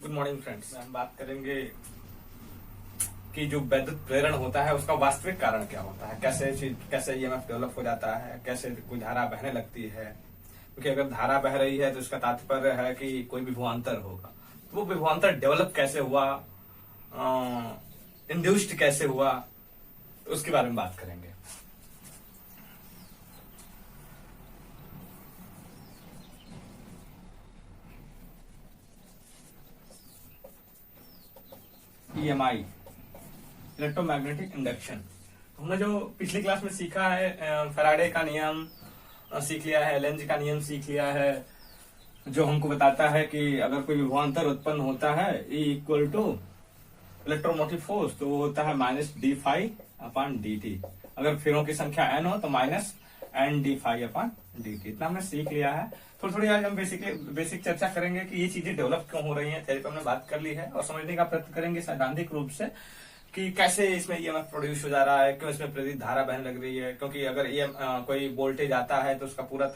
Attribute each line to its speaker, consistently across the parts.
Speaker 1: Good morning friends. हम बात करेंगे कि जो विद्युत प्रेरण होता है उसका वास्तविक कारण क्या होता है, कैसे ईएमएफ डेवलप हो जाता है, कैसे कोई धारा बहने लगती है। क्योंकि अगर धारा बह रही है तो इसका तात्पर्य है कि कोई विभवांतर होगा। तो वो विभवांतर डेवलप कैसे हुआ, इंड्यूस्ड कैसे हुआ, तो उसके बारे में बात करेंगे। EMI, electromagnetic induction. हमने जो पिछली क्लास में सीखा है, फैराडे का नियम सीख लिया है, लेंज का नियम सीख लिया है, जो हमको बताता है कि अगर कोई विभवांतर उत्पन्न होता है E equal to electromotive force, तो वो होता है minus D phi upon D T. अगर फेरों की संख्या n हो तो minus N D phi upon D T. इतना हमने सीख लिया है। थोड़ी आज हम बेसिक चर्चा करेंगे कि ये चीजें डेवलप क्यों हो रही हैं। थ्योरी पे हमने बात कर ली है और समझने का प्रयत्न करेंगे सैद्धांतिक रूप से कि कैसे इसमें ईएमएफ प्रोड्यूस हो जा रहा है, क्यों इसमें प्रेरित धारा बहने लग रही है। क्योंकि अगर कोई वोल्टेज आता है तो उसका पूरा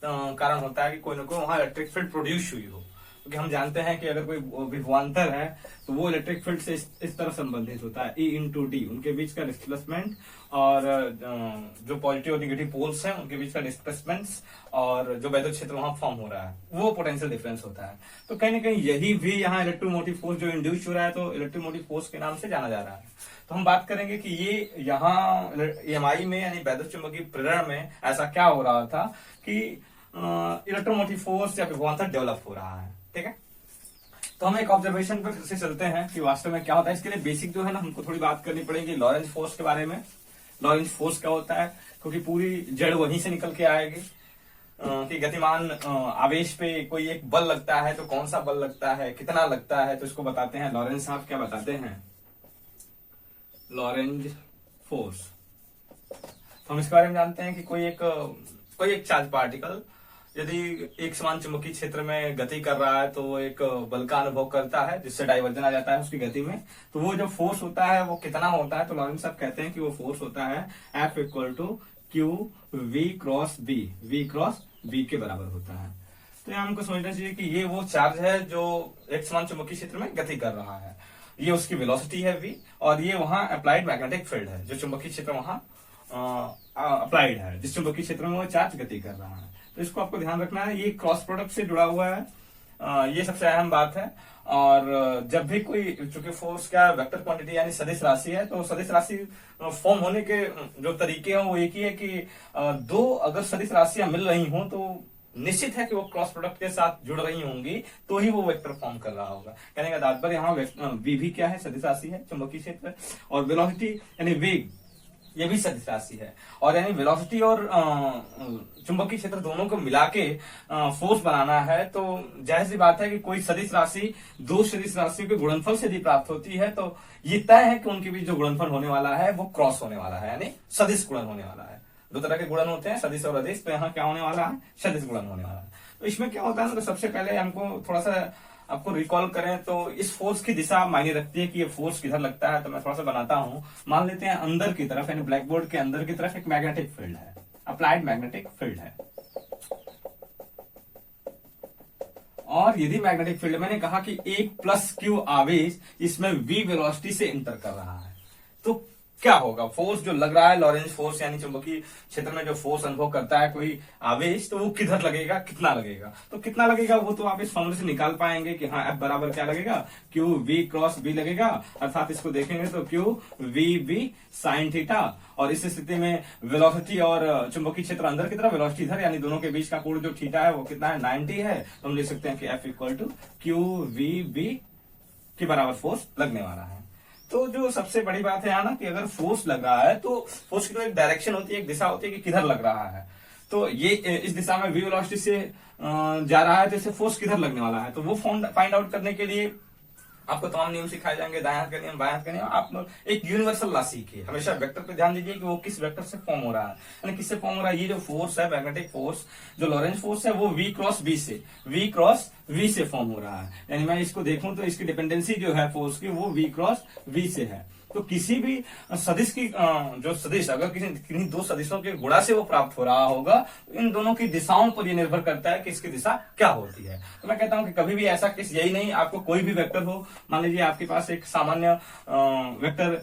Speaker 1: कारण होता है कि कोई ना कोई वहां इलेक्ट्रिक फील्ड प्रोड्यूस हुई हो। क्योंकि हम जानते हैं कि अगर कोई विभवांतर है तो वो इलेक्ट्रिक फील्ड से इस तरह संबंधित होता है, E इंटू डी, उनके बीच का डिस्प्लेसमेंट और जो पॉजिटिव और निगेटिव पोल्स हैं उनके बीच का डिस्प्लेसमेंट्स और जो वैद्युत क्षेत्र वहां फॉर्म हो रहा है वो पोटेंशियल डिफरेंस होता है। तो कहीं ना कहीं यही भी यहाँ इलेक्ट्रोमोटिव फोर्स जो इंड्यूस हो रहा है तो इलेक्ट्रोमोटिव फोर्स के नाम से जाना जा रहा है। तो हम बात करेंगे कि ये यहाँ ईएमआई में यानी वैद्युत चुंबकीय प्रेरण में ऐसा क्या हो रहा था कि इलेक्ट्रोमोटिव फोर्स या विभवांतर डेवलप हो रहा है। ठीक है, तो हम एक ऑब्जर्वेशन पर से चलते हैं कि वास्तव में क्या होता है। इसके लिए बेसिक जो है ना हमको थोड़ी बात करनी पड़ेगी लॉरेंज फोर्स के बारे में। लॉरेंज फोर्स क्या होता है, क्योंकि पूरी जड़ वहीं से निकल के आएगी कि गतिमान आवेश पे कोई एक बल लगता है तो कौन सा बल लगता है, कितना लगता है, तो इसको बताते हैं लॉरेंज साहब। क्या बताते हैं? Lorentz force. तो हम इसके बारे में जानते हैं कि कोई एक चार्ज पार्टिकल यदि एक समान चुंबकीय क्षेत्र में गति कर रहा है तो वो एक बल का अनुभव करता है जिससे डाइवर्जन आ जाता है उसकी गति में। तो वो जो फोर्स होता है वो कितना होता है, तो लॉरेंज साहब कहते हैं कि वो फोर्स होता है F equal to Q V cross B, V cross B के बराबर होता है। तो यहाँ हमको समझना चाहिए कि ये वो चार्ज है जो एक समान चुंबकीय क्षेत्र में गति कर रहा है, ये उसकी वेलोसिटी है v, और ये वहां अप्लाइड मैग्नेटिक फील्ड है जो चुंबकीय क्षेत्र वहां अप्लाइड है, जिस चुंबकीय क्षेत्र में वो चार्ज गति कर रहा है। तो इसको आपको ध्यान रखना है, ये क्रॉस प्रोडक्ट से जुड़ा हुआ है, ये सबसे अहम बात है। और जब भी कोई, चूंकि फोर्स क्या वेक्टर क्वांटिटी यानी सदिश राशि है, तो सदिश राशि फॉर्म होने के जो तरीके हैं वो एक ही है कि दो अगर सदिश राशियां मिल रही हों तो निश्चित है कि वो क्रॉस प्रोडक्ट के साथ जुड़ रही होंगी तो ही वो वेक्टर फॉर्म कर रहा होगा। कहने का तात्पर्य यहाँ वी भी क्या है, सदिश राशि है चुंबकीय क्षेत्र, और वेलोसिटी यानी वेग ये भी सदिश राशि है। और यानी वेलोसिटी और चुंबकीय क्षेत्र दोनों को मिला के फोर्स बनाना है, तो जाहिर सी बात है कि कोई सदिश राशि दो सदिश राशियों के गुणनफल से यदि प्राप्त होती है तो ये तय है कि उनके बीच जो गुणनफल होने वाला है वो क्रॉस होने वाला है, यानी सदिश गुणन होने वाला है। दो तरह के गुणन होते हैं, सदिश और अदिश, तो यहाँ क्या होने वाला है, सदिश गुणन होने वाला है। तो इसमें क्या होता है, तो सबसे पहले हमको थोड़ा सा आपको रिकॉल करें तो इस फोर्स की दिशा मायने रखती है कि ये फोर्स किधर लगता है। तो मैं थोड़ा सा बनाता हूं, मान लेते हैं अंदर की तरफ यानी ब्लैक बोर्ड के अंदर की तरफ एक मैग्नेटिक फील्ड है, अप्लाइड मैग्नेटिक फील्ड है। और यदि मैग्नेटिक फील्ड, मैंने कहा कि एक प्लस क्यू आवेश इसमें v वेलोसिटी से इंटर कर रहा है, तो क्या होगा, फोर्स जो लग रहा है लॉरेंज फोर्स यानी चुंबकीय क्षेत्र में जो फोर्स अनुभव करता है कोई आवेश, तो वो किधर लगेगा, कितना लगेगा। तो कितना लगेगा वो तो आप इस फॉर्मूले से निकाल पाएंगे कि हाँ F बराबर क्या लगेगा, क्यू वी क्रॉस बी लगेगा, अर्थात इसको देखेंगे तो Q V B sine theta. और इस स्थिति में वेलोसिटी और चुंबकीय क्षेत्र अंदर की तरफ, वेलोसिटी इधर, यानी दोनों के बीच का कोण जो थीटा है वो कितना है, 90 है। तो हम लिख सकते हैं कि F equal to Q V B के बराबर फोर्स लगने वाला है। तो जो सबसे बड़ी बात है यहाँ ना कि अगर फोर्स लग रहा है तो फोर्स की तो एक डायरेक्शन होती है, एक दिशा होती है कि किधर लग रहा है। तो ये इस दिशा में v वेलोसिटी से जा रहा है तो इसे फोर्स किधर लगने वाला है, तो वो फाइंड आउट करने के लिए आपको तमाम नियम सिखाए जाएंगे, दाएं हाथ का नियम, बाएं हाथ का नियम। आप एक यूनिवर्सल लॉ सीखिए, हमेशा वेक्टर पे ध्यान दीजिए कि वो किस वेक्टर से फॉर्म हो रहा है, यानी किससे फॉर्म हो रहा है। ये जो फोर्स है मैग्नेटिक फोर्स, जो लॉरेंज फोर्स है, वो v क्रॉस v से फॉर्म हो रहा है। यानी मैं इसको देखूं तो इसकी डिपेंडेंसी जो है फोर्स की वो v क्रॉस v से है। तो किसी भी सदिश की जो सदिश अगर किन्हीं दो सदिशों के गुणा से वो प्राप्त हो रहा होगा, तो इन दोनों की दिशाओं पर ये निर्भर करता है कि इसकी दिशा क्या होती है। तो मैं कहता हूं कि कभी भी ऐसा केस यही नहीं, आपको कोई भी वेक्टर हो, मान लीजिए आपके पास एक सामान्य वेक्टर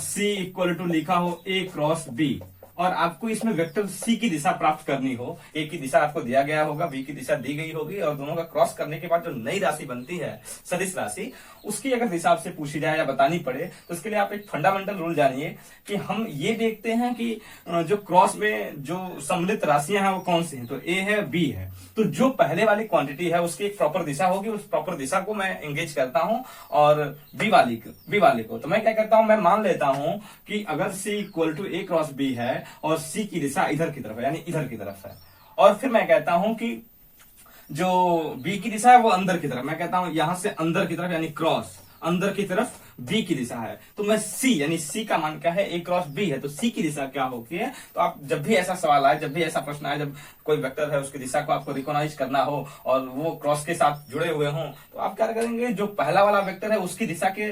Speaker 1: C इक्वल टू लिखा हो A क्रॉस B, और आपको इसमें वेक्टर C की दिशा प्राप्त करनी हो, A की दिशा आपको दिया गया होगा, B की दिशा दी गई होगी, और दोनों का क्रॉस करने के बाद जो नई राशि बनती है सदिश राशि, उसकी अगर दिशा आपसे पूछी जाए या बतानी पड़े, तो इसके लिए आप एक फंडामेंटल रूल जानिए कि हम ये देखते हैं कि जो क्रॉस में जो सम्मिलित राशियां हैं वो कौन सी हैं। तो A है, B है, तो जो पहले वाली क्वांटिटी है उसकी एक प्रॉपर दिशा होगी, उस प्रॉपर दिशा को मैं एंगेज करता हूं, और बी वाली को तो मैं क्या करता हूं, मैं मान लेता हूं कि अगर C equal to A cross B है और C की दिशा इधर की तरफ है, यानी इधर की तरफ है, और फिर मैं कहता हूं कि जो B की दिशा है वो अंदर की तरफ, मैं कहता हूं यहां से अंदर की तरफ, यानी क्रॉस अंदर की तरफ B की दिशा है, तो मैं C, यानी C का मान क्या है, A क्रॉस B है, तो C की दिशा क्या होती है। तो आप जब भी ऐसा सवाल आए, जब भी ऐसा प्रश्न आए, जब कोई वेक्टर है उसकी दिशा को आपको रिकॉग्नाइज करना हो और वो क्रॉस के साथ जुड़े हुए हों, तो आप क्या करेंगे, जो पहला वाला वेक्टर है उसकी दिशा के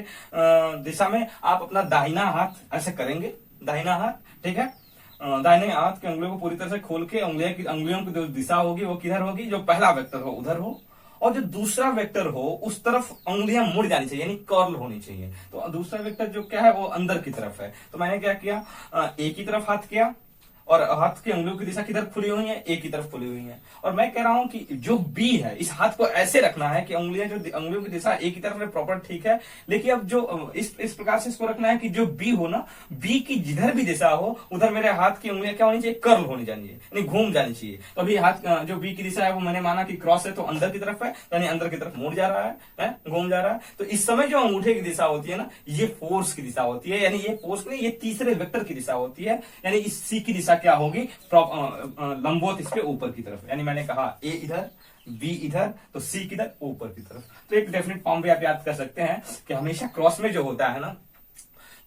Speaker 1: दिशा में आप अपना दाहिना हाथ ऐसे करेंगे, दाहिना हाथ, ठीक है, दाहिने हाथ की उंगलियों को पूरी तरह से खोल के अंगुलियों की जो दिशा होगी वो किधर होगी, जो पहला वेक्टर हो उधर हो, और जो दूसरा वेक्टर हो उस तरफ उंगलियां मुड़ जानी चाहिए, यानी कर्ल होनी चाहिए। तो दूसरा वेक्टर जो क्या है वो अंदर की तरफ है, तो मैंने क्या किया, ए की तरफ हाथ किया, और हाथ की उंगलियों की दिशा किधर खुली हुई है, ए की तरफ खुली हुई है, और मैं कह रहा हूं कि जो बी है इस हाथ को ऐसे रखना है कि उंगलियों की दिशा ए की तरफ में प्रॉपर ठीक है, लेकिन अब जो इस प्रकार से इसको रखना है कि जो बी हो ना, बी की जिधर भी दिशा हो उधर मेरे हाथ की उंगलियां क्या होनी चाहिए, कर्ल होनी चाहिए, यानी घूम जानी चाहिए। तो अभी हाथ जो बी की दिशा है वो मैंने माना कि क्रॉस है, तो अंदर की तरफ है, यानी अंदर की तरफ मुड़ जा रहा है, घूम जा रहा है। तो इस समय जो अंगूठे की दिशा होती है ना, ये फोर्स की दिशा होती है, यानी ये फोर्स नहीं, ये तीसरे वेक्टर की दिशा होती है, यानी इस सी की दिशा क्या होगी, लंबवत इसके ऊपर की तरफ, यानी मैंने कहा ए इधर, बी इधर, तो सी किधर, ऊपर की तरफ। तो एक डेफिनेट फॉर्म भी आप याद कर सकते हैं कि हमेशा क्रॉस में जो होता है ना,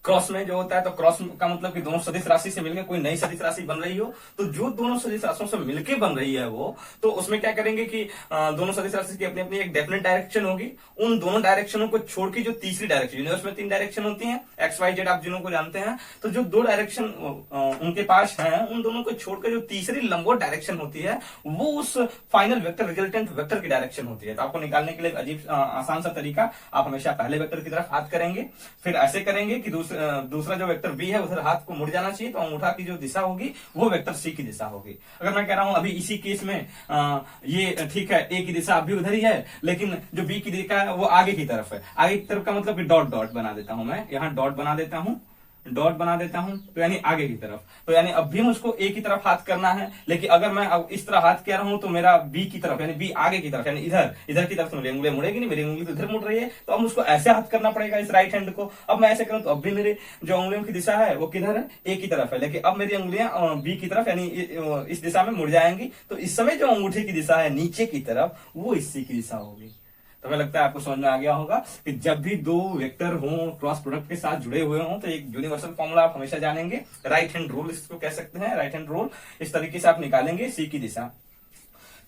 Speaker 1: क्रॉस में जो होता है, तो क्रॉस का मतलब कि दोनों सदिश राशि से मिलकर कोई नई सदिश राशि बन रही हो, तो जो दोनों सदिश राशियों से मिलकर बन रही है वो, तो उसमें क्या करेंगे कि दोनों सदिश राशि की अपनी अपनी एक डेफिनेट डायरेक्शन होगी, उन दोनों डायरेक्शनों को छोड़ के जो तीसरी डायरेक्शन, यूनिवर्स में 3 डायरेक्शन होती हैं, एक्स वाई जेड, आप जिन्हों को जानते हैं, तो जो 2 डायरेक्शन उनके पास है, उन दोनों को छोड़कर जो तीसरी लंबवत डायरेक्शन होती है वो उस फाइनल वेक्टर, रिजल्टेंट वेक्टर की डायरेक्शन होती है। तो आपको निकालने के लिए अजीब आसान सा तरीका, आप हमेशा पहले वेक्टर की तरफ हाथ करेंगे, फिर ऐसे करेंगे कि दूसरा जो वेक्टर बी है उधर हाथ को मुड़ जाना चाहिए, तो अंगूठा की जो दिशा होगी वो वेक्टर सी की दिशा होगी। अगर मैं कह रहा हूं अभी इसी केस में ये ठीक है, ए की दिशा अभी उधर ही है, लेकिन जो बी की दिशा है वो आगे की तरफ है, आगे की तरफ का मतलब कि डॉट डॉट बना देता हूं, मैं यहां डॉट बना देता हूं, तो यानी आगे की तरफ, तो यानी अब भी मुझको ए की तरफ हाथ करना है, लेकिन अगर मैं अब इस तरह हाथ कर रहा हूं तो मेरा बी की तरफ, यानी बी आगे की तरफ, यानी इधर की तरफ तो मेरी उंगली मुड़ेगी नहीं, मेरी उंगली तो इधर मुड़ रही है, तो अब मुझको ऐसे हाथ करना पड़ेगा इस राइट हैंड को। अब मैं ऐसे करूं तो अब भी मेरे जो उंगलियों की दिशा है वो किधर है, ए की तरफ है, लेकिन अब मेरी उंगलियां बी की तरफ, यानी इस दिशा में मुड़ जाएंगी, तो इस समय जो अंगूठे की दिशा है नीचे की तरफ, वो इस सी की दिशा होगी। तो हमें लगता है आपको समझ में आ गया होगा कि जब भी 2 वेक्टर हों क्रॉस प्रोडक्ट के साथ जुड़े हुए हों, तो एक यूनिवर्सल फॉर्मूला आप हमेशा जानेंगे, राइट हैंड रूल इसको कह सकते हैं, राइट हैंड रूल, इस तरीके से आप निकालेंगे सी की दिशा।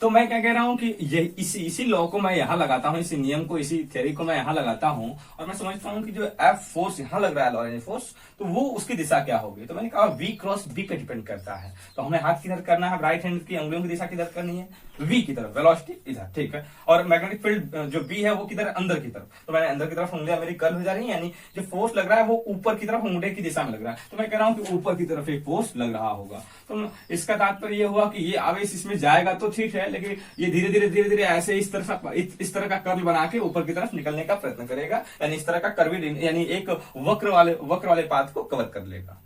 Speaker 1: तो मैं क्या कह रहा हूं कि ये इसी लॉ को मैं यहां लगाता हूं, इसी नियम को, इसी थ्योरी को मैं यहां लगाता हूं, और मैं समझता हूं कि जो एफ फोर्स यहां लग रहा है, लॉरेंज फोर्स, तो वो उसकी दिशा क्या होगी। तो मैंने कहा वी क्रॉस बी पे डिपेंड करता है, तो हमें हाथ किधर करना है, राइट हैंड की उंगलियों की दिशा किधर करनी है, वी की तरफ, वेलोसिटी इधर, ठीक है, और मैग्नेटिक फील्ड जो बी है वो किधर, अंदर की तरफ, तो मैंने अंदर की तरफ उंगलियां मेरी कर्ल हो जा रही है, यानी जो फोर्स लग रहा है वो ऊपर की तरफ उंगली की दिशा में लग रहा है, तो मैं कह रहा हूं कि ऊपर की तरफ एक फोर्स लग रहा होगा। तो इसका तात्पर्य ये हुआ कि ये आवेश इसमें जाएगा तो ठीक है, लेकिन ये धीरे धीरे ऐसे इस तरह का कर्ल बना के ऊपर की तरफ निकलने का प्रयत्न करेगा, यानी इस तरह का कर्विड, यानी एक वक्र वाले पाथ को कवर कर लेगा,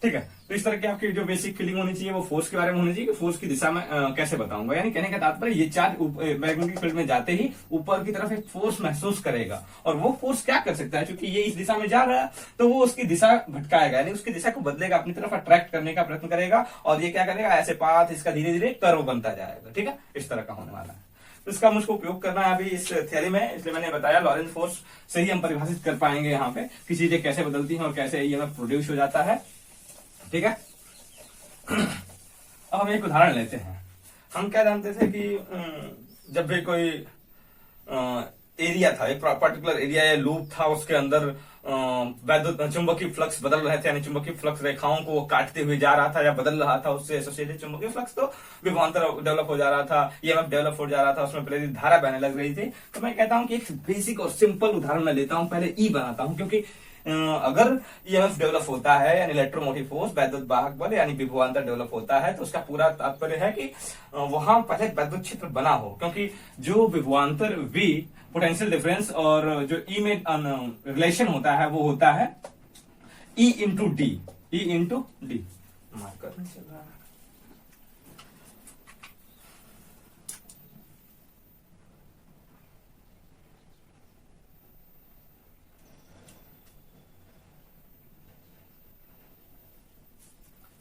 Speaker 1: ठीक है। तो इस तरह की आपकी जो बेसिक फीलिंग होनी चाहिए वो फोर्स के बारे में होनी चाहिए कि फोर्स की दिशा में कैसे बताऊंगा, यानी कहने का तात्पर्य ये चार्ज मैग्नेटिक फील्ड में जाते ही ऊपर की तरफ एक फोर्स महसूस करेगा, और वो फोर्स क्या कर सकता है, क्योंकि ये इस दिशा में जा रहा है तो वो उसकी दिशा भटकाएगा, यानी उसकी दिशा को बदलेगा, अपनी तरफ अट्रैक्ट करने का प्रयत्न करेगा, और ये क्या करेगा, ऐसे पाथ इसका धीरे धीरे कर्व बनता जाएगा, ठीक है, इस तरह का होने वाला है। तो इसका मुझको उपयोग करना है अभी इस थ्योरी में, इसलिए मैंने बताया लॉरेंज फोर्स से ही हम परिभाषित कर पाएंगे यहाँ पे कि चीजें कैसे बदलती हैं और कैसे ईएमएफ प्रोड्यूस हो जाता है, ठीक है। अब हम एक उदाहरण लेते हैं। हम क्या जानते थे कि जब भी कोई एरिया था, एक पर्टिकुलर एरिया या लूप था, उसके अंदर वैद्युत चुंबकीय फ्लक्स बदल रहे थे, यानी चुंबकीय फ्लक्स रेखाओं को काटते हुए जा रहा था या बदल रहा था, उससे एसोसिएटेड चुंबकीय फ्लक्स, तो विभवांतर डेवलप हो जा रहा था, ईएमएफ डेवलप हो जा रहा था, उसमें प्रेरित धारा बहने लग रही थी। तो मैं कहता हूं कि एक बेसिक और सिंपल उदाहरण मैं लेता हूं, पहले ई बनाता हूं, क्योंकि अगर ईएमएफ डेवलप होता है यानी इलेक्ट्रोमोटिव फोर्स, वैद्युत वाहक बल यानी विभवांतर डेवलप होता है, तो उसका पूरा तात्पर्य है कि वहां पहले वैद्युत क्षेत्र बना हो, क्योंकि जो विभवांतर वी पोटेंशियल डिफरेंस और जो ई में रिलेशन होता है वो होता है E into D, E into D. Marker नहीं चल रहा है।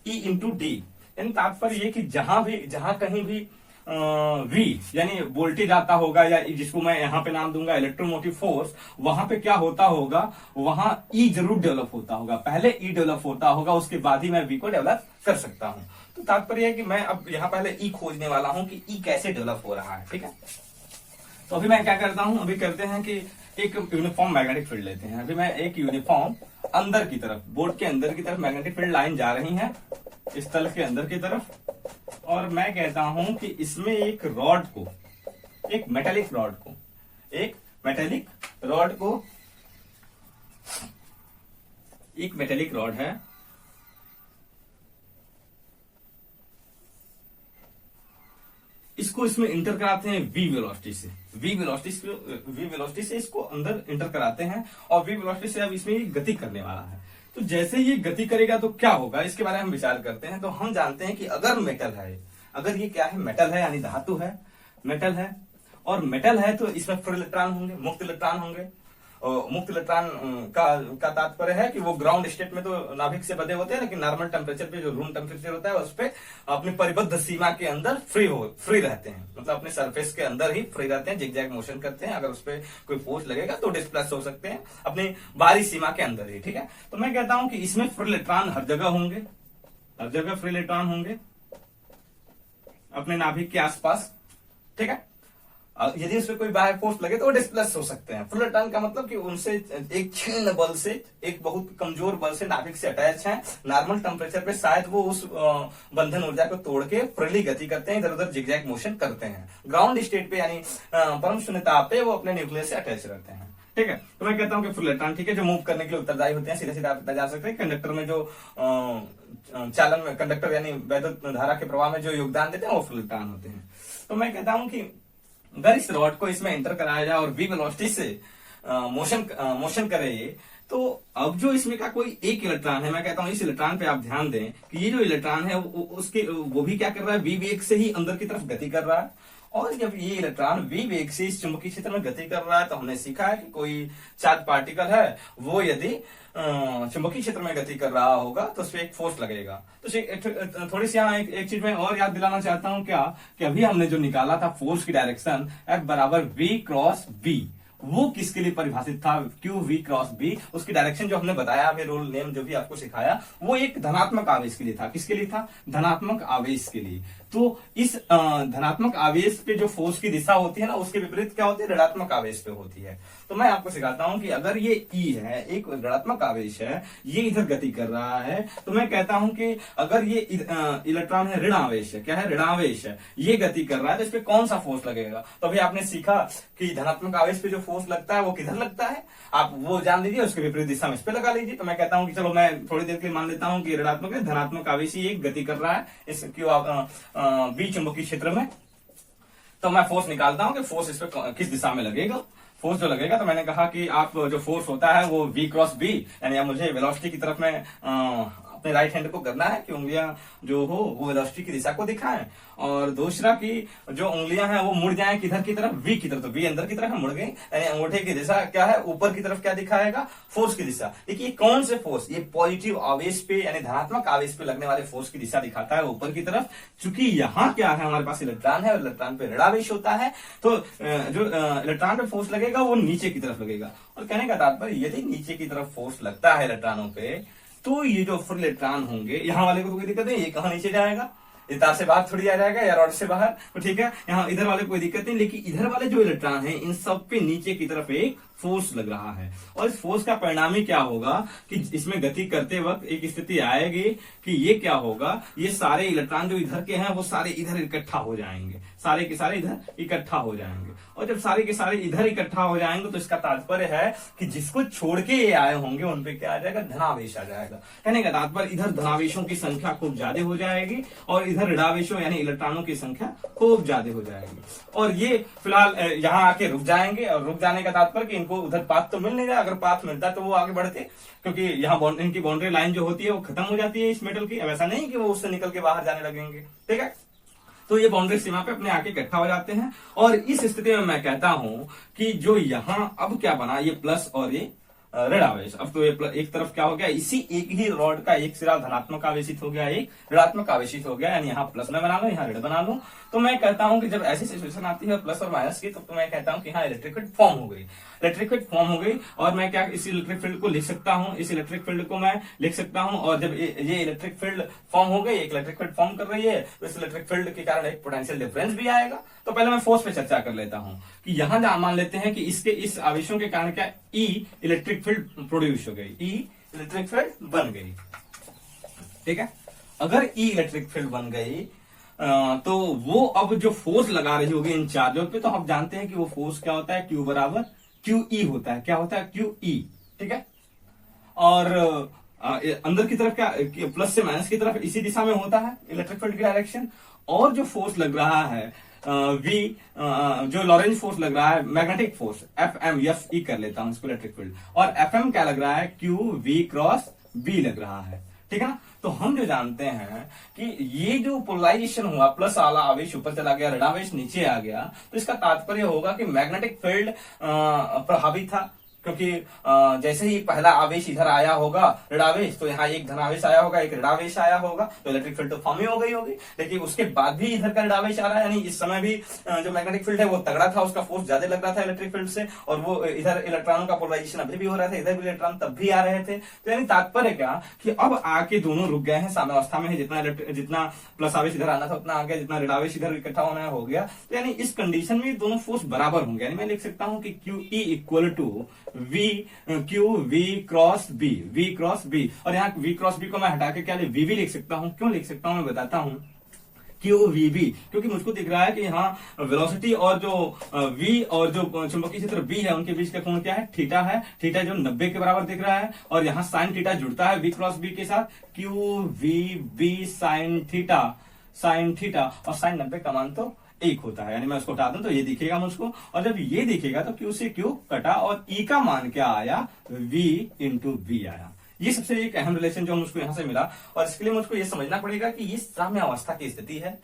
Speaker 1: ई इंटू डी, यानी तात्पर्य ये कि जहां कहीं भी वी यानी वोल्टेज आता होगा, या जिसको मैं यहां पे नाम दूंगा इलेक्ट्रोमोटिव फोर्स, वहां पे क्या होता होगा, वहां ई जरूर डेवलप होता होगा, पहले ई डेवलप होता होगा, उसके बाद ही मैं वी को डेवलप कर सकता हूं। तो तात्पर्य है कि मैं अब यहां पहले ई खोजने वाला हूं कि ई कैसे डेवलप हो रहा है, ठीक है। तो अभी मैं क्या करता हूं, अभी करते हैं कि एक यूनिफॉर्म मैग्नेटिक फील्ड लेते हैं। अभी मैं एक यूनिफॉर्म अंदर की तरफ, बोर्ड के अंदर की तरफ मैग्नेटिक फील्ड लाइन जा रही है इस तल के अंदर की तरफ, और मैं कहता हूं कि इसमें एक रॉड को, एक मेटेलिक रॉड को, एक मेटेलिक रॉड है, इसको इसमें इंटर कराते हैं वी वेलोसिटी से, वी वेलोसिटी से इसको अंदर इंटर कराते हैं, और वी वेलोसिटी से अब इसमें गति करने वाला है। तो जैसे ये गति करेगा तो क्या होगा, इसके बारे में हम विचार करते हैं। तो हम जानते हैं कि अगर मेटल है, अगर ये क्या है, मेटल है यानी धातु है, मेटल है, और मेटल है तो इसमें फ्री इलेक्ट्रॉन होंगे, मुक्त इलेक्ट्रॉन होंगे। और मुक्त इलेक्ट्रॉन का तात्पर्य है कि वो ग्राउंड स्टेट में तो नाभिक से बंधे होते हैं, लेकिन नॉर्मल टेम्परेचर पे, जो रूम टेम्परेचर होता है, उस पे अपनी परिबद्ध सीमा के अंदर फ्री रहते हैं, मतलब अपने सरफेस के अंदर ही फ्री रहते हैं, जिगजैग मोशन करते हैं। अगर उस पर कोई फोर्स लगेगा तो डिस्प्लेस हो सकते हैं अपनी बाहरी सीमा के अंदर ही, ठीक है। तो मैं कहता हूं कि इसमें फ्री इलेक्ट्रॉन हर जगह होंगे, हर जगह फ्री इलेक्ट्रॉन होंगे अपने नाभिक के आसपास, ठीक है। यदि उस पर कोई बाहर फोर्स लगे तो वो डिस्प्लेस हो सकते हैं। फुल रिटर्न का मतलब कि उनसे एक क्षीण बल से, एक बहुत कमजोर बल से नाभिक से अटैच हैं, नॉर्मल टेम्परेचर पे शायद वो उस बंधन ऊर्जा को तोड़ के फ्रीली गति करते हैं, इधर उधर जिगजैग मोशन करते हैं। ग्राउंड स्टेट पे यानी परम शून्य ताप पे वो अपने न्यूक्लियस से अटैच रहते हैं, ठीक है। तो मैं कहता हूं कि फुल इलेक्ट्रॉन, ठीक है, जो मूव करने के लिए उत्तरदायी होते हैं, सीधा सीधा जा सकते हैं। कंडक्टर में जो चालन में, कंडक्टर यानी वैद्युत धारा के प्रवाह में जो योगदान देते हैं वो फुल इलेक्ट्रॉन होते हैं। तो मैं कहता हूं कि अगर इस रॉड को इसमें एंटर कराया जाए और वी वेलोसिटी से मोशन करे ये, तो अब जो इसमें का कोई एक इलेक्ट्रॉन है, मैं कहता हूं इस इलेक्ट्रॉन पे आप ध्यान दें कि ये जो इलेक्ट्रॉन है वो भी क्या कर रहा है, वी वेग से ही अंदर की तरफ गति कर रहा है। और जब ये इलेक्ट्रॉन वी वेग से इस चुंबकीय क्षेत्र में गति कर रहा है, तो हमने सीखा है कि कोई चार्ज पार्टिकल है, वो यदि चुंबकीय क्षेत्र में गति कर रहा होगा तो उस पर एक फोर्स लगेगा। तो थोड़ी सी यहाँ एक चीज मैं और याद दिलाना चाहता हूं, क्या कि अभी हमने जो निकाला था फोर्स की डायरेक्शन F बराबर V क्रॉस B, वो किसके लिए परिभाषित था, Q V क्रॉस B, उसकी डायरेक्शन जो हमने बताया, अभी रोल नेम जो भी आपको सिखाया, वो एक धनात्मक आवेश के लिए था। किसके लिए था, धनात्मक आवेश के लिए। तो इस धनात्मक आवेश पे जो फोर्स की दिशा होती है ना, उसके विपरीत क्या होती है, ऋणात्मक आवेश पे होती है। तो मैं आपको सिखाता हूं कि अगर ये E है, एक ऋणात्मक आवेश है, ये इधर गति कर रहा है, तो मैं कहता हूं कि अगर ये इलेक्ट्रॉन है, ऋण आवेश है, क्या है, ऋणावेश है, ये गति कर रहा है, तो इस पे कौन सा फोर्स लगेगा। तो अभी आपने सीखा कि धनात्मक आवेश पे जो फोर्स लगता है वो किधर लगता है, आप वो जान लीजिए, उसके विपरीत दिशा में इस पे लगा लीजिए। तो मैं कहता हूं कि चलो मैं थोड़ी देर के लिए मान लेता हूं कि ऋणात्मक है, धनात्मक आवेश ही एक गति कर रहा है इस बी चुंबकीय क्षेत्र में। तो मैं फोर्स निकालता हूं कि फोर्स इस पे किस दिशा में लगेगा। फोर्स जो लगेगा, तो मैंने कहा कि आप जो फोर्स होता है वो V क्रॉस B, यानी मुझे वेलोसिटी की तरफ में अपने राइट हैंड को करना है कि उंगलियां जो हो वो वेलोसिटी की दिशा को दिखाएं, और दूसरा कि जो उंगलियां हैं वो मुड़ जाएं किधर की तरफ, V की तरफ। तो V अंदर की तरफ मुड़ गई, यानी अंगूठे की दिशा क्या है, ऊपर की तरफ क्या दिखाएगा, फोर्स की दिशा। देखिए कौन से फोर्स, ये पॉजिटिव आवेश पे यानी धनात्मक आवेश पे लगने वाले फोर्स की दिशा दिखाता है ऊपर की तरफ। चूंकि यहाँ क्या है, हमारे पास इलेक्ट्रॉन है और इलेक्ट्रॉन पे ऋणावेश होता है, तो जो इलेक्ट्रॉन पे फोर्स लगेगा वो नीचे की तरफ लगेगा। और कहने का तात्पर्य, यदि नीचे की तरफ फोर्स लगता है इलेक्ट्रॉनों पे, तो ये जो फ्री इलेक्ट्रॉन होंगे, यहाँ वाले को तो कोई दिक्कत नहीं, ये कहाँ नीचे जाएगा, ये तार से बाहर थोड़ी आ जाएगा या रॉड से बाहर, तो ठीक है, यहाँ इधर वाले कोई दिक्कत नहीं, लेकिन इधर वाले जो इलेक्ट्रॉन है इन सब पे नीचे की तरफ एक फोर्स लग रहा है, और इस फोर्स का परिणाम ही क्या होगा कि इसमें गति करते वक्त एक स्थिति आएगी कि ये क्या होगा, ये सारे इलेक्ट्रॉन जो इधर के हैं वो सारे इधर इकट्ठा हो जाएंगे, सारे के सारे इधर इकट्ठा हो जाएंगे, और जब सारे के सारे इधर इकट्ठा हो जाएंगे तो इसका तात्पर्य है कि जिसको छोड़ के ये आए होंगे उन पे क्या आ जाएगा, धनावेश आ जाएगा। कहने का तात्पर्य इधर धनावेशों की संख्या खूब ज्यादा हो जाएगी और इधर ऋणावेशों यानी इलेक्ट्रॉनों की संख्या खूब ज्यादा हो जाएगी, और ये फिलहाल यहाँ आके रुक जाएंगे, और रुक जाने का तात्पर्य कि इनको उधर पाथ तो मिल नहीं रहा, अगर पाथ मिलता तो वो आगे बढ़ते, क्योंकि यहाँ इनकी बाउंड्री लाइन जो होती है वो खत्म हो जाती है इस मेटल की, अब ऐसा नहीं कि वो उससे निकल के बाहर जाने लगेंगे, ठीक है। तो ये बाउंड्री सीमा पे अपने आके इकट्ठा हो जाते हैं, और इस स्थिति में मैं कहता हूं कि जो यहां अब क्या बना, ये प्लस और ये ऋण आवेश, अब तो ये एक तरफ क्या हो गया, इसी एक ही रॉड का एक सिरा धनात्मक आवेशित हो गया, एक ऋणात्मक आवेशित हो गया, यानी यहाँ प्लस में बना लो, यहाँ ऋण बना लो। तो मैं कहता हूं कि जब ऐसी सिचुएशन आती है प्लस और माइनस की, तो मैं कहता हूं कि हाँ इलेक्ट्रिक फील्ड फॉर्म हो गई, इलेक्ट्रिक फील्ड फॉर्म हो गई, और मैं क्या इस इलेक्ट्रिक फील्ड को लिख सकता हूं, इस इलेक्ट्रिक फील्ड को मैं लिख सकता हूं, और जब ये इलेक्ट्रिक फील्ड फॉर्म हो गई, एक इलेक्ट्रिक फील्ड फॉर्म कर रही है, तो इस इलेक्ट्रिक फील्ड के कारण एक पोटेंशियल डिफरेंस भी आएगा। तो पहले मैं फोर्स पे चर्चा कर लेता हूं कि यहां जहां मान लेते हैं कि इसके इस आवेशों के कारण क्या ई इलेक्ट्रिक फील्ड प्रोड्यूस हो गई, ई इलेक्ट्रिक फील्ड बन गई, ठीक है। अगर ई इलेक्ट्रिक फील्ड बन गई तो वो अब जो फोर्स लगा रही होगी इन चार्जों पे, तो हम जानते हैं कि वो फोर्स क्या होता है, Q बराबर QE होता है, क्या होता है QE, ठीक है। और अंदर की तरफ क्या प्लस से माइनस की तरफ इसी दिशा में होता है इलेक्ट्रिक फील्ड की डायरेक्शन, और जो फोर्स लग रहा है V जो लॉरेंज फोर्स लग रहा है, मैग्नेटिक फोर्स FMFE कर लेता हूं इसको इलेक्ट्रिक फील्ड, और FM क्या लग रहा है, QV क्रॉस B लग रहा है, ठीक है ना। तो हम जो जानते हैं कि ये जो पोलराइजेशन हुआ, प्लस वाला आवेश ऊपर चला गया, ऋणावेश नीचे आ गया, तो इसका तात्पर्य होगा कि मैग्नेटिक फील्ड प्रभावित था, क्योंकि जैसे ही पहला आवेश इधर आया होगा ऋणावेश, तो यहाँ एक धनावेश आया होगा, एक ऋणावेश आया होगा, तो इलेक्ट्रिक फील्ड तो फॉर्म ही हो गई होगी। लेकिन उसके बाद भी इधर का ऋणावेश आ रहा है, यानी इस समय भी जो मैग्नेटिक फील्ड है वो तगड़ा था, उसका फोर्स ज्यादा लग रहा था इलेक्ट्रिक फील्ड से, और वो इधर इलेक्ट्रॉनों का पोलराइजेशन अभी भी हो रहा था, इधर भी इलेक्ट्रॉन तब भी आ रहे थे। तो यानी तात्पर्य क्या कि अब आके दोनों रुक गए हैं, साम्यावस्था में है, जितना प्लस आवेश इधर आना था उतना आ गया, जितना ऋणावेश इधर इकट्ठा होना हो गया। तो यानी इस कंडीशन में दोनों फोर्स बराबर होंगे, यानी मैं लिख सकता हूं कि QE equal to QV cross B, V cross B, और यहाँ V क्रॉस B को मैं हटा के क्या VV लिख सकता हूं, क्यों लिख सकता हूं मैं बताता हूं, QVB, क्योंकि मुझको दिख रहा है कि यहाँ वेलोसिटी और जो V और जो चुंबकीय क्षेत्र B है उनके बीच का कोण क्या है, थीटा है, थीटा जो 90 के बराबर दिख रहा है, और यहाँ साइन थीटा जुड़ता है V क्रॉस B के साथ, QVB साइन थीटा, और साइन 90 का मान तो एक होता है, यानी मैं उसको हटा दूं तो ये दिखेगा मुझको, और जब ये दिखेगा तो Q से Q कटा, और E का मान क्या आया, V इंटू V आया। ये सबसे एक अहम रिलेशन जो मुझको यहां से मिला, और इसके लिए मुझको ये समझना पड़ेगा कि ये साम्यावस्था की स्थिति है।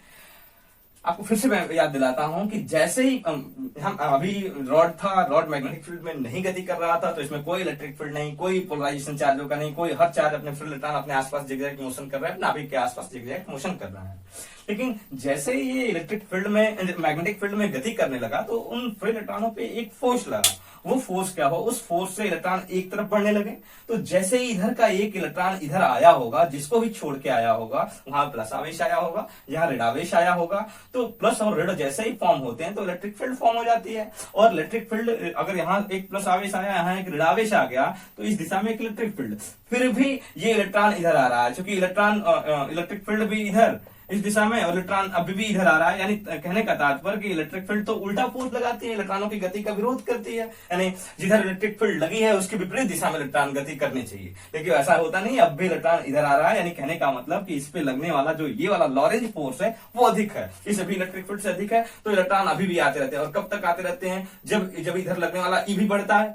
Speaker 1: आपको फिर से मैं याद दिलाता हूं कि जैसे ही हम अभी रॉड था, रॉड मैग्नेटिक फील्ड में नहीं गति कर रहा था, तो इसमें कोई इलेक्ट्रिक फील्ड नहीं, कोई पोलराइजेशन चार्जों का नहीं, कोई हर चार्ज अपने फील्ड इलेक्ट्रॉन अपने आसपास जिगजैग मोशन कर रहा है, नाभिक के आसपास जिगजैग मोशन कर रहा है। लेकिन जैसे ही ये इलेक्ट्रिक फील्ड में मैग्नेटिक फील्ड में गति करने लगा, तो उन फ्री इलेक्ट्रॉनों पे एक फोर्स लगा, वो फोर्स क्या हो, उस फोर्स से इलेक्ट्रॉन एक तरफ बढ़ने लगे। तो जैसे ही इधर का एक इलेक्ट्रॉन इधर आया होगा, जिसको भी छोड़ के आया होगा, वहां प्लस आवेश आया होगा, यहाँ ऋणावेश आया होगा, तो प्लस और ऋण जैसे ही फॉर्म होते हैं तो इलेक्ट्रिक फील्ड फॉर्म हो जाती है। और इलेक्ट्रिक फील्ड अगर यहाँ एक प्लस आवेश आया, यहाँ एक ऋणावेश आ गया, तो इस दिशा में एक इलेक्ट्रिक फील्ड, फिर भी ये इलेक्ट्रॉन इधर आ रहा है, क्योंकि इलेक्ट्रिक फील्ड भी इधर इस दिशा में, और इलेक्ट्रॉन अभी भी इधर आ रहा है, यानी कहने का तात्पर्य कि इलेक्ट्रिक फील्ड तो उल्टा फोर्स लगाती है, इलेक्ट्रॉनों की गति का विरोध करती है, यानी जिधर इलेक्ट्रिक फील्ड लगी है उसकी विपरीत दिशा में इलेक्ट्रॉन गति करनी चाहिए, लेकिन ऐसा होता नहीं, अब भी इलेक्ट्रॉन इधर आ रहा है। यानी कहने का मतलब कि इस पे लगने वाला जो ये वाला लॉरेंज फोर्स है वो अधिक है, इस अभी इलेक्ट्रिक फील्ड से अधिक है, तो इलेक्ट्रॉन अभी भी आते रहते हैं। और कब तक आते रहते हैं, जब इधर लगने वाला ई भी बढ़ता है,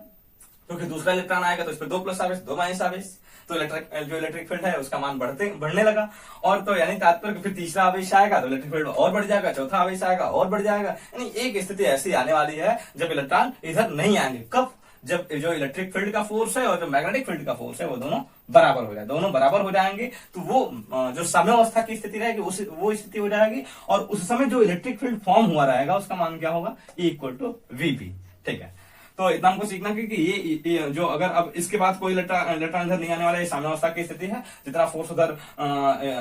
Speaker 1: क्योंकि दूसरा इलेक्ट्रॉन आएगा तो इस पर 2 प्लस आवेश 2 माइनस आवेश, तो इलेक्ट्रिक फील्ड है उसका मान बढ़ने लगा। और तो यानी तात्पर्य फिर तीसरा आवेश आएगा तो इलेक्ट्रिक फील्ड और बढ़ जाएगा, चौथा आवेश आएगा और बढ़ जाएगा। यानी एक स्थिति ऐसी आने वाली है जब इलेक्ट्रॉन इधर नहीं आएंगे। कब? जब जो इलेक्ट्रिक फील्ड का फोर्स है और जो मैग्नेटिक फील्ड का फोर्स है वो दोनों बराबर हो जाए, दोनों बराबर हो जाएंगे, तो वो जो साम्यावस्था की स्थिति रहेगी वो स्थिति हो जाएगी। और उस समय जो इलेक्ट्रिक फील्ड फॉर्म हुआ रहेगा उसका मान क्या होगा, E इक्वल टू VB। ठीक है, तो इतना हमको सीखना कि ये जो अगर अब इसके बाद कोई इलेक्ट्रॉन इधर नहीं आने वाला, ये साम्यावस्था की स्थिति है। जितना फोर्स उधर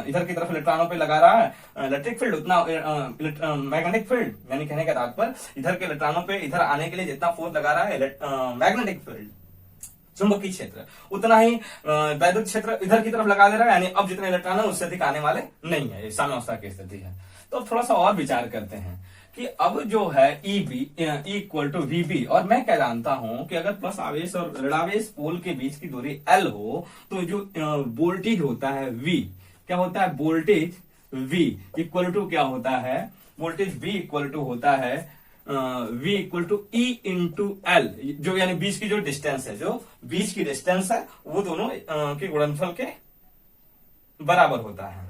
Speaker 1: इधर की तरफ इलेक्ट्रॉनों पे लगा रहा है इलेक्ट्रिक फील्ड, उतना मैग्नेटिक फील्ड, यानी कहने का तात्पर्य इधर के इलेक्ट्रॉनों पे इधर आने के लिए जितना फोर्स लगा रहा है मैग्नेटिक फील्ड, चुंबकीय क्षेत्र, उतना ही वैद्युत क्षेत्र इधर की तरफ लगा दे रहा है। यानी अब जितने इलेक्ट्रॉन है उससे अधिक आने वाले नहीं है, साम्यावस्था की स्थिति है। तो थोड़ा सा और विचार करते हैं कि अब जो है EB इक्वल टू VB, और मैं क्या जानता हूं कि अगर प्लस आवेश और ऋणावेश पोल के बीच की दूरी L हो तो जो वोल्टेज होता है V, क्या होता है, वोल्टेज V इक्वल टू क्या होता है, वोल्टेज V इक्वल टू होता है V equal to E into L, जो यानी बीच की जो डिस्टेंस है, जो बीच की डिस्टेंस है वो दोनों के गुणनफल के बराबर होता है।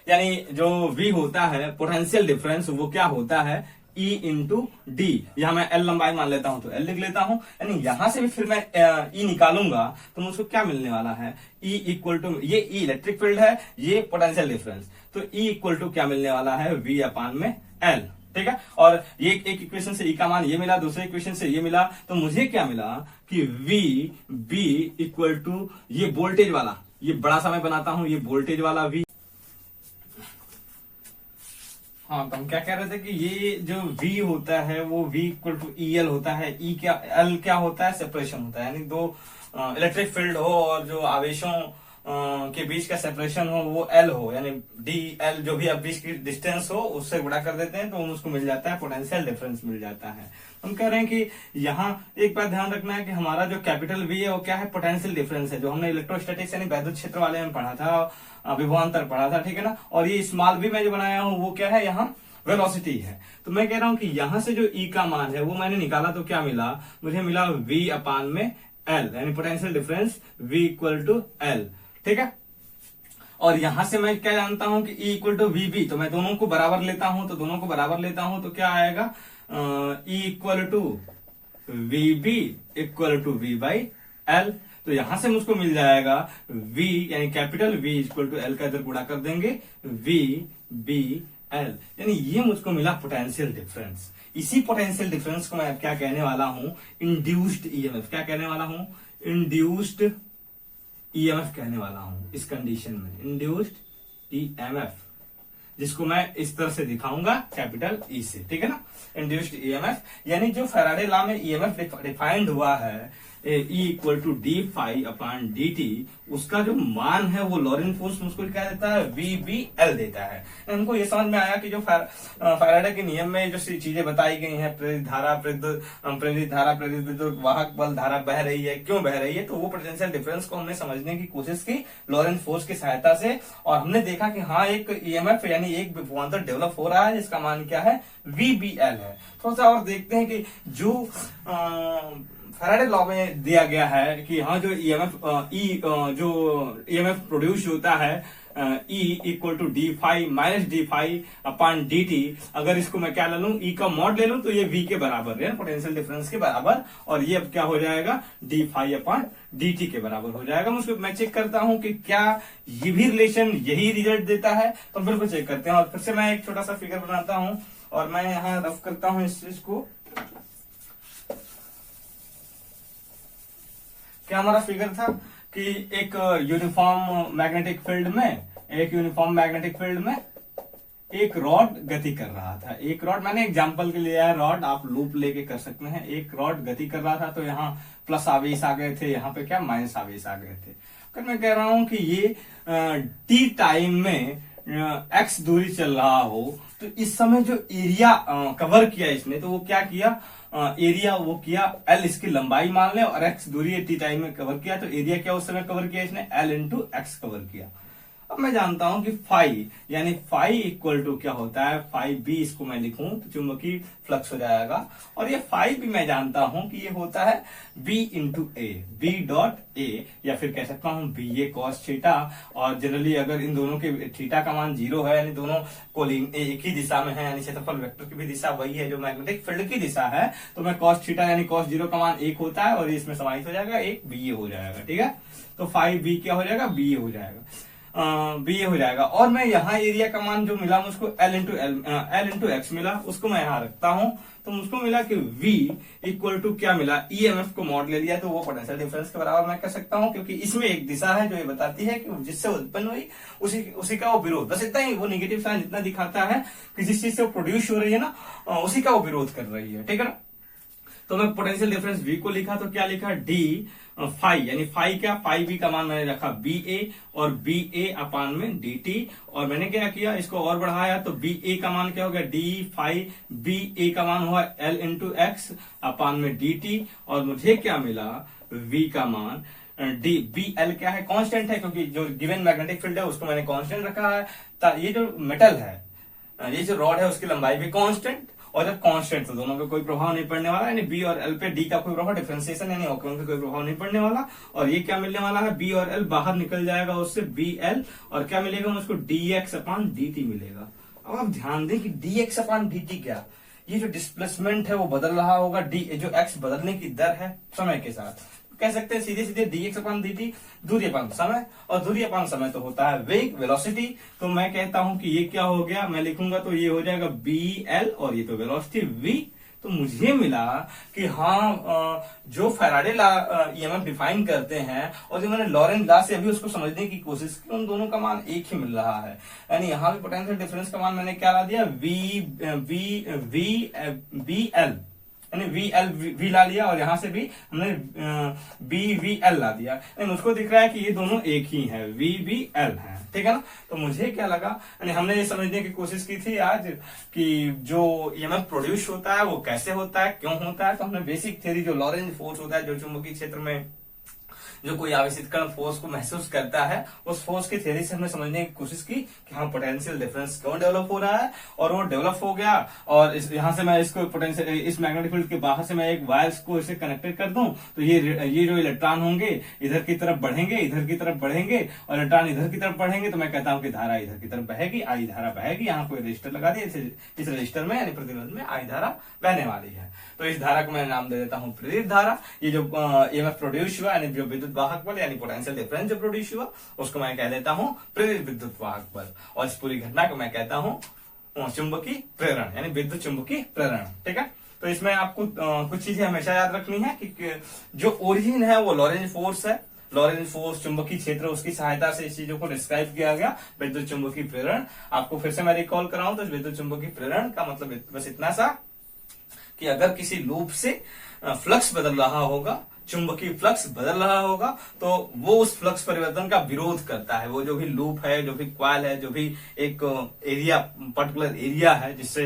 Speaker 1: यानी जो V होता है पोटेंशियल डिफरेंस, वो क्या होता है E इंटू डी। यहां मैं L लंबाई मान लेता हूं तो L लिख लेता हूं। यानी यहां से भी फिर मैं E निकालूंगा तो मुझको क्या मिलने वाला है, E इक्वल टू, ये E इलेक्ट्रिक फील्ड है, ये पोटेंशियल डिफरेंस, तो E इक्वल टू क्या मिलने वाला है, V अपान में L। ठीक है, और ये एक इक्वेशन से E का मान ये मिला, दूसरे इक्वेशन से ये मिला, तो मुझे क्या मिला कि V B इक्वल टू ये वोल्टेज वाला, ये बड़ा सा मैं बनाता हूं, ये वोल्टेज वाला V। हाँ, तो हम क्या कह रहे थे कि ये जो V होता है वो V इक्वल टू EL होता है। E क्या, L क्या होता है, सेपरेशन होता है। यानी दो इलेक्ट्रिक फील्ड हो और जो आवेशों के बीच का सेपरेशन हो वो L हो, यानी DL जो भी अब बीच की डिस्टेंस हो उससे गुणा कर देते हैं तो उसको मिल जाता है पोटेंशियल डिफरेंस मिल जाता है। हम कह रहे हैं कि यहाँ एक बात ध्यान रखना है कि हमारा जो कैपिटल V है वो क्या है, पोटेंशियल डिफरेंस है, जो हमने इलेक्ट्रोस्टैटिक्स यानी वैद्युत क्षेत्र वाले में पढ़ा था, विभवांतर पढ़ा था। ठीक है ना, और ये स्मॉल v मैं जो बनाया हूं वो क्या है, यहाँ वेलोसिटी है। तो मैं कह रहा हूं कि यहां से जो E का मान है वो मैंने निकाला तो क्या मिला, मुझे मिला V अपान में L, यानी potential difference V equal to L। ठीक है, और यहां से मैं क्या जानता हूं कि E इक्वल टू VB, तो मैं दोनों को बराबर लेता हूं, तो दोनों को बराबर लेता हूं तो क्या आएगा, E equal to VB equal to V by L। तो यहां से मुझको मिल जाएगा V यानी capital V equal to L का इधर गुणा कर देंगे, V B L, यानी ये मुझको मिला पोटेंशियल डिफरेंस। इसी पोटेंशियल डिफरेंस को मैं क्या कहने वाला हूं, इंड्यूस्ड EMF। क्या कहने वाला हूं, इंड्यूस्ड EMF कहने वाला हूं। इस कंडीशन में इंड्यूस्ड EMF, जिसको मैं इस तरह से दिखाऊंगा कैपिटल E से। ठीक है ना, इंड्यूस्ड EMF यानी जो फैराडे लॉ में EMF डिफाइंड हुआ है E equal to D phi upon D T, उसका जो मान है वो लॉरेंट फोर्स मुझको क्या देता है, VBL देता है। हमको ये समझ में आया कि जो फैराडे के नियम में जो चीजें बताई गई हैं, प्रेरित धारा, प्रेरित विद्युत वाहक बल, धारा बह रही है, क्यों बह रही है, तो वो पोटेंशियल डिफरेंस को हमने समझने की कोशिश की लॉरेंट फोर्स की सहायता से, और हमने देखा कि हाँ एक EMF यानी एक विभवांतर डेवलप हो रहा है जिसका मान क्या है, VBL है। थोड़ा सा और देखते हैं कि जो फैराडे लॉ में दिया गया है कि हाँ जो जो EMF प्रोड्यूस होता है E equal to D phi minus D phi upon D T, अगर इसको मैं क्या ले लूं, E का मॉड ले लूं तो ये V के बराबर है, पोटेंशियल डिफरेंस के बराबर, और ये अब क्या हो जाएगा, D phi upon D T के बराबर हो जाएगा। मुझको मैं चेक करता हूं कि क्या ये भी रिलेशन यही रिजल्ट देता है, तो बिल्कुल चेक करते हैं। और फिर से मैं एक छोटा सा फिगर बनाता हूं और मैं यहाँ रफ करता हूं इस चीज को। क्या हमारा फिगर था कि एक यूनिफॉर्म मैग्नेटिक फील्ड में एक रॉड गति कर रहा था। एक रॉड, मैंने एग्जांपल के लिए है रॉड, आप लूप लेके कर सकते हैं। एक रॉड गति कर रहा था तो यहाँ प्लस आवेश आ गए थे, यहाँ पे क्या माइनस आवेश आ गए थे। अगर मैं कह रहा हूं कि ये टी टाइम में x दूरी चल रहा हो तो इस समय जो एरिया कवर किया इसने, तो वो क्या किया, एरिया वो किया L इसकी लंबाई मान ले, और x दूरी टी टाइम में कवर किया, तो एरिया क्या उस समय कवर किया इसने, L इंटू एक्स कवर किया। अब मैं जानता हूं कि फाई यानी फाई इक्वल टू क्या होता है, फाई बी, इसको मैं लिखूं तो चुंबकीय फ्लक्स हो जाएगा, और ये फाई भी मैं जानता हूं कि ये होता है B into A, B dot A, या फिर कह सकता हूं बी ए कॉस थीटा। और जनरली अगर इन दोनों के थीटा का मान 0 है, यानी दोनों कोलिंग एक ही दिशा में है, यानी क्षेत्रफल वेक्टर की भी दिशा वही है जो मैग्नेटिक फील्ड की दिशा है, तो मैं कॉस थीटा यानी कॉस 0 का मान 1 होता है और इसमें समाहित हो जाएगा, एक बी ए हो जाएगा। ठीक है, तो फाई बी क्या हो जाएगा, बी ए हो जाएगा। बी ए हो जाएगा। और मैं यहाँ एरिया का मान जो मिला मुझको एल इंटू एक्स मिला, उसको मैं यहाँ रखता हूं, तो मुझको मिला कि V इक्वल टू क्या मिला, EMF को मॉड ले लिया, तो वो पोटेंशियल डिफरेंस के बराबर मैं कह सकता हूं, क्योंकि इसमें एक दिशा है जो ये बताती है कि जिससे उत्पन्न हुई उसी का वो विरोध, बस इतना ही, वो नेगेटिव साइन जितना दिखाता है कि जिस चीज से वो प्रोड्यूस हो रही है ना, उसी का वो विरोध कर रही है, ठीक है ना। तो मैं पोटेंशियल डिफरेंस V को लिखा, तो क्या लिखा, D फाई, यानी फाई क्या, फाई बी का मान मैंने रखा BA और BA अपान में DT, और मैंने क्या किया, इसको और बढ़ाया, तो BA का मान क्या हो गया, D फाई BA का मान हुआ L इंटू एक्स अपान में DT, और मुझे क्या मिला, V का मान डी बी एल क्या है, कांस्टेंट है, क्योंकि जो गिवन मैग्नेटिक फील्ड है उसको मैंने कांस्टेंट रखा है। ये जो मेटल है, ये जो रॉड है उसकी लंबाई भी कांस्टेंट, और जब कांस्टेंट तो दोनों पे कोई प्रभाव नहीं पड़ने वाला, यानी बी और एल पे डी का कोई प्रभाव, डिफरेंशिएशन यानी ऑक्यूमेंट पे कोई प्रभाव नहीं पड़ने वाला। और ये क्या मिलने वाला है, बी और एल बाहर निकल जाएगा उससे बी एल, और क्या मिलेगा मुझको, dx अपान dt मिलेगा। अब आप ध्यान दें कि dx अपान dt क्या, ये जो डिस्प्लेसमेंट है वो बदल रहा होगा, डी जो x बदलने की दर है समय के साथ, कह सकते हैं सीधे सीधे dx अपान dt, दूरी अपान समय, और दूरी अपान समय तो होता है वेग, वेलोसिटी। तो मैं कहता हूं कि ये क्या हो गया, मैं लिखूंगा तो ये हो जाएगा bl, और ये तो वेलोसिटी v। तो मुझे मिला कि हाँ, जो फैराडे लॉ ईएमएफ डिफाइन करते हैं और जो मैंने लॉरेंज लॉ से अभी उसको समझने की कोशिश की, उन दोनों का मान एक ही मिल रहा है। यानी यहाँ भी पोटेंशियल डिफरेंस का मान मैंने क्या ला दिया, बी एल, यानी वी ला लिया, और यहां से भी हमने BVL ला दिया, यानी मुझको दिख रहा है कि ये दोनों एक ही है, VVL है, ठीक है ना। तो मुझे क्या लगा, यानी हमने ये समझने की कोशिश की थी आज कि जो ईएमएफ प्रोड्यूस होता है वो कैसे होता है, क्यों होता है। तो हमने बेसिक थ्योरी, जो लॉरेंज फोर्स होता है, जो चुंबकीय क्षेत्र में जो कोई आवेशित कण फोर्स को महसूस करता है, उस फोर्स की थ्योरी से हमने समझने की कोशिश की कि हाँ पोटेंशियल डिफरेंस क्यों डेवलप हो रहा है, और वो डेवलप हो गया। और यहां से मैं इसको पोटेंशियल, इस मैग्नेटिक फील्ड के बाहर से मैं एक वायर्स को इसे कनेक्टेड कर दूं, तो ये जो इलेक्ट्रॉन होंगे इधर की तरफ बढ़ेंगे, इधर की तरफ बढ़ेंगे, और इलेक्ट्रॉन इधर की तरफ बढ़ेंगे, तो मैं कहता हूं कि धारा इधर की तरफ बहेगी, आई धारा बहेगी। यहाँ कोई रजिस्टर लगा दिया, इस रजिस्टर में यानी प्रतिरोध में आई धारा बहने वाली है, तो इस धारा को मैं नाम दे देता हूं प्रेरित धारा। ये जो ईएमएफ प्रोड्यूस हुआ, यानी जो विद्युत वाहक बल यानी पोटेंशियल डिफरेंस जो प्रोड्यूस हुआ, उसको मैं कह देता हूं प्रेरित विद्युत वाहक बल, और इस पूरी घटना को मैं कहता हूं चुंबकीय प्रेरण, यानी विद्युत चुंबकीय प्रेरण, ठीक है। तो इसमें आपको कुछ चीजें हमेशा याद रखनी है कि जो ओरिजिन है वो लॉरेंज फोर्स है, लॉरेंज फोर्स चुंबकीय क्षेत्र, उसकी सहायता से इस चीजों को डिस्क्राइब किया गया, विद्युत चुंबकीय प्रेरण। आपको फिर से मैं रिकॉल कराऊं तो विद्युत चुंबकीय प्रेरण का मतलब बस इतना सा कि अगर किसी लूप से फ्लक्स बदल रहा होगा, चुंबकीय फ्लक्स बदल रहा होगा, तो वो उस फ्लक्स परिवर्तन का विरोध करता है। वो जो भी लूप है, जो भी क्वाइल है, जो भी एक एरिया, पर्टिकुलर एरिया है जिससे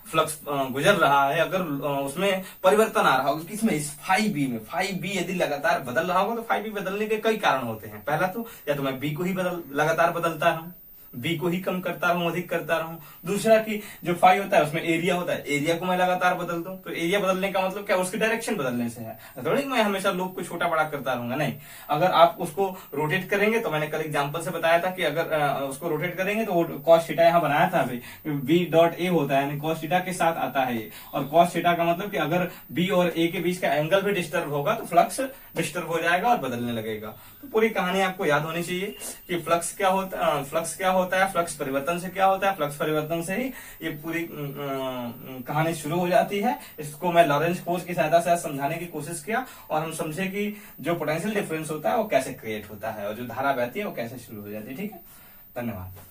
Speaker 1: फ्लक्स गुजर रहा है, अगर उसमें परिवर्तन आ रहा होगा, किसमें, इस फाई बी में, फाई बी यदि लगातार बदल रहा होगा, तो फाई बी बदलने के कई कारण होते हैं। पहला तो या तो मैं बी को ही लगातार बदलता हूं, बी को ही कम करता रहूं, अधिक करता रहूं। दूसरा कि जो फाई होता है उसमें एरिया होता है, एरिया को मैं लगातार बदल दूं, तो एरिया बदलने का मतलब क्या, उसकी डायरेक्शन बदलने से है। थोड़ी मैं हमेशा लूप को छोटा बड़ा करता रहूंगा, नहीं। अगर आप उसको रोटेट करेंगे, तो मैंने कल एग्जांपल से बताया था कि अगर उसको रोटेट करेंगे तो कॉस थीटा यहाँ बनाया था अभी, बी डॉट ए होता है, यानी कॉस थीटा के साथ आता है ये, और कॉस थीटा का मतलब कि अगर बी और ए के बीच का एंगल भी डिस्टर्ब होगा तो फ्लक्स डिस्टर्ब हो जाएगा और बदलने लगेगा। तो पूरी कहानी आपको याद होनी चाहिए कि फ्लक्स क्या होता है, फ्लक्स परिवर्तन से क्या होता है, फ्लक्स परिवर्तन से ही ये पूरी कहानी शुरू हो जाती है। इसको मैं लॉरेंज फोर्स की सहायता से समझाने की कोशिश किया, और हम समझे कि जो पोटेंशियल डिफरेंस होता है वो कैसे क्रिएट होता है, और जो धारा बहती है वो कैसे शुरू हो जाती है। ठीक है, धन्यवाद।